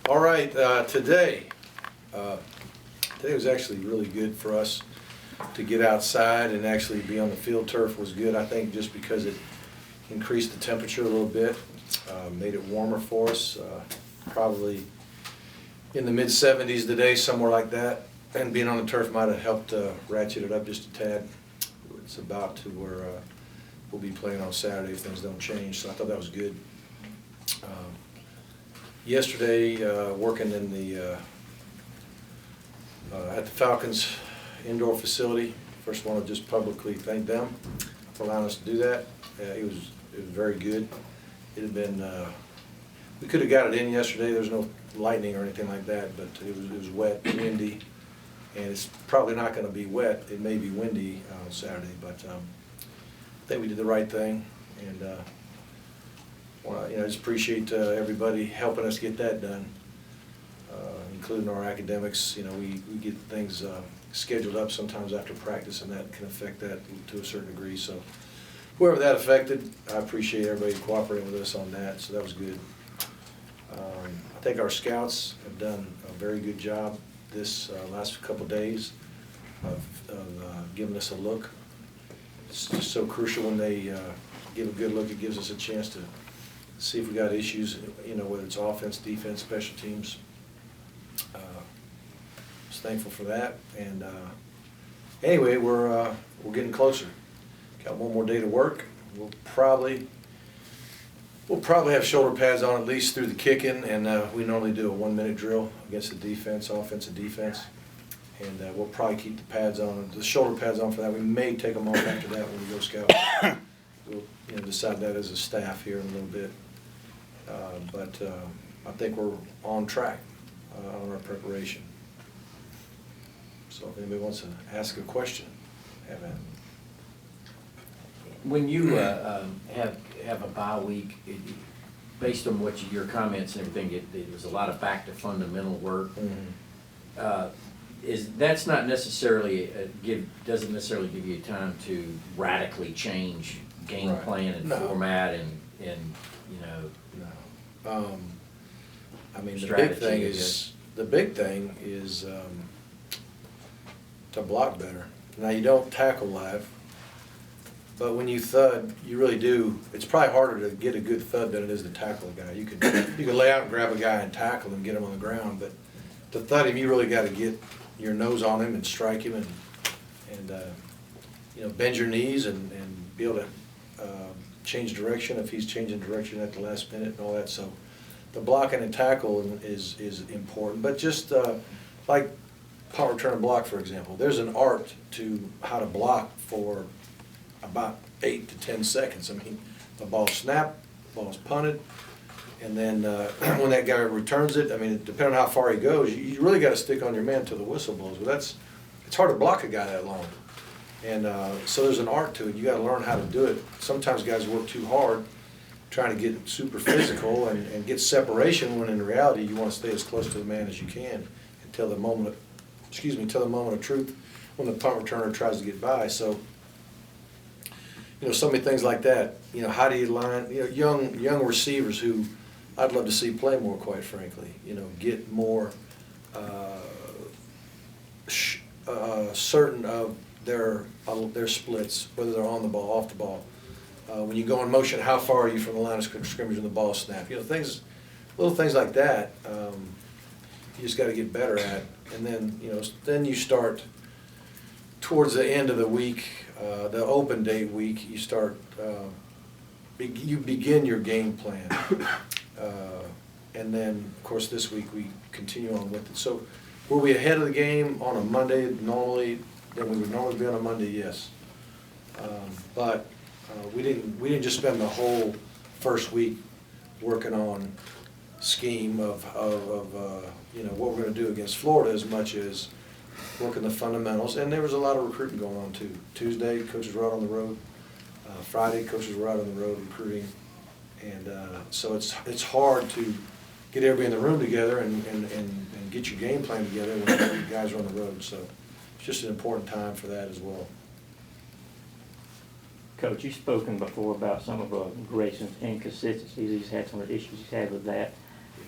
All right, today was actually really good for us to get outside and actually be on the field. Turf was good, I think, just because it increased the temperature a little bit, made it warmer for us, probably in the mid-70s today, somewhere like that. And being on the turf might have helped ratchet it up just a tad. It's about to where we'll be playing on Saturday if things don't change, so I thought that was good. Yesterday, working in the at the Falcons indoor facility. First, I want to just publicly thank them for allowing us to do that. It was very good. It had been we could have got it in yesterday. There was no lightning or anything like that, but it was wet, windy, and it's probably not going to be wet. It may be windy on Saturday, but I think we did the right thing, and I just appreciate everybody helping us get that done, including our academics. We get things scheduled up sometimes after practice, and that can affect that to a certain degree. So whoever that affected, I appreciate everybody cooperating with us on that, so that was good. I think our scouts have done a very good job this last couple of days of giving us a look. It's just so crucial when they give a good look. It gives us a chance to see if we got issues, whether it's offense, defense, special teams. Was thankful for that, and anyway, we're getting closer. Got one more day to work. We'll probably have shoulder pads on at least through the kicking, and we normally do a 1-minute drill against the defense, offense and defense, and we'll probably keep the pads on, the shoulder pads on for that. We may take them off after that when we go scout. We'll decide that as a staff here in a little bit, but I think we're on track on our preparation. So if anybody wants to ask a question, have at it. When you have a bye week, based on your comments and everything, it was a lot of back to fundamental work. Mm-hmm. That's not necessarily doesn't necessarily give you time to radically change game Right. plan and No. format and No. I mean, strategy, the big thing is to block better. Now, you don't tackle live, but when you thud, you really do. It's probably harder to get a good thud than it is to tackle a guy. You can lay out and grab a guy and tackle him, get him on the ground, but to thud him, you really got to get your nose on him and strike him and bend your knees and be able to change direction if he's changing direction at the last minute and all that. So the blocking and tackle is important, but just like punt return and block, for example, there's an art to how to block for about 8 to 10 seconds. I mean, the ball's snapped, the ball's punted, and then when that guy returns it, I mean, depending on how far he goes, you really got to stick on your man till the whistle blows. But it's hard to block a guy that long. And so there's an art to it. You got to learn how to do it. Sometimes guys work too hard trying to get super physical and get separation, when in reality you want to stay as close to the man as you can until the moment of truth when the punt returner tries to get by. So so many things like that. How do you line young receivers who I'd love to see play more, quite frankly, get more certain of their splits, whether they're on the ball, off the ball. When you go in motion, how far are you from the line of scrimmage when the ball snap? Little things like that. You just got to get better at, and then you start towards the end of the week, the open day week. You start you begin your game plan, and then of course this week we continue on with it. So were we ahead of the game on a Monday normally? Then we would normally be on a Monday, yes. But we didn't just spend the whole first week working on scheme of what we're going to do against Florida as much as working the fundamentals. And there was a lot of recruiting going on too. Tuesday, coaches were out on the road. Friday, coaches were out on the road recruiting. And so it's hard to get everybody in the room together and get your game plan together when you guys are on the road. So it's just an important time for that as well. Coach, you've spoken before about some of Grayson's inconsistencies. He's had some of the issues he's had with that.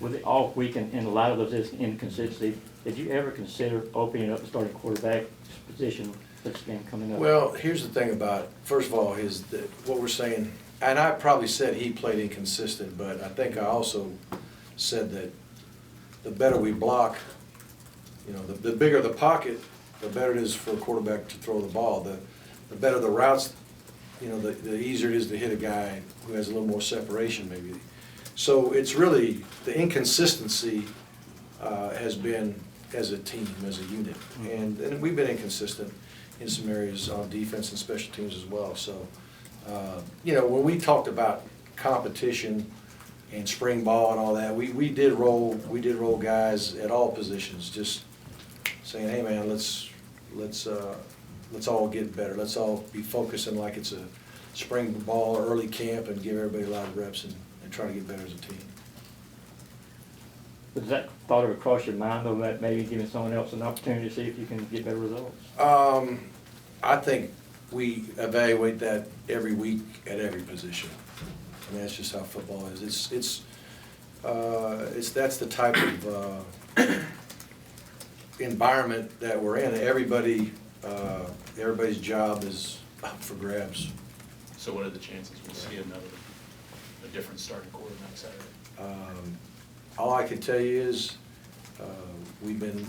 with the off week and a lot of those inconsistencies, did you ever consider opening up the starting quarterback position for this game coming up? Well, here's the thing about, first of all, is that what we're saying, and I probably said he played inconsistent, but I think I also said that the better we block, you know, the bigger the pocket, the better it is for a quarterback to throw the ball. The better the routes, you know, the easier it is to hit a guy who has a little more separation maybe. So it's really, the inconsistency has been as a team, as a unit. And we've been inconsistent in some areas on defense and special teams as well. So, you know, when we talked about competition and spring ball and all that, we did roll guys at all positions, just saying, hey man, let's all get better. Let's all be focusing like it's a spring ball or early camp and give everybody a lot of reps and try to get better as a team. Was that thought ever cross your mind, though, that maybe giving someone else an opportunity to see if you can get better results? I think we evaluate that every week at every position. I mean, that's just how football is. That's the type of environment that we're in. Everybody's job is up for grabs. So what are the chances we'll see a different starting quarterback Saturday? All I can tell you is we've been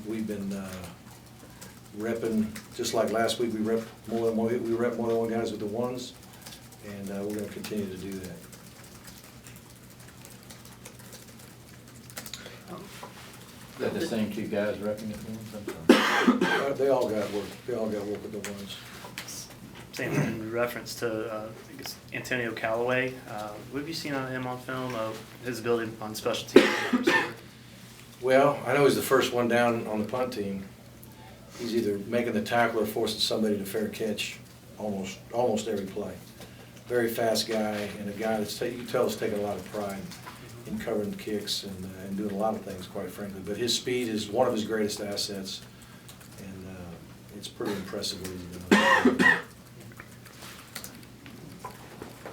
repping, just like last week, we repped more than one guys with the ones, and we're going to continue to do that. Is that the same two guys repping it? They all got work. They all got work with the ones. Same in reference to I guess Antonio Callaway. What have you seen on him on film of his ability on special teams? Well, I know he's the first one down on the punt team. He's either making the tackle or forcing somebody to fair catch almost every play. Very fast guy, and a guy that's you can tell is taking a lot of pride in covering kicks and doing a lot of things, quite frankly. But his speed is one of his greatest assets, and it's pretty impressive what he's doing.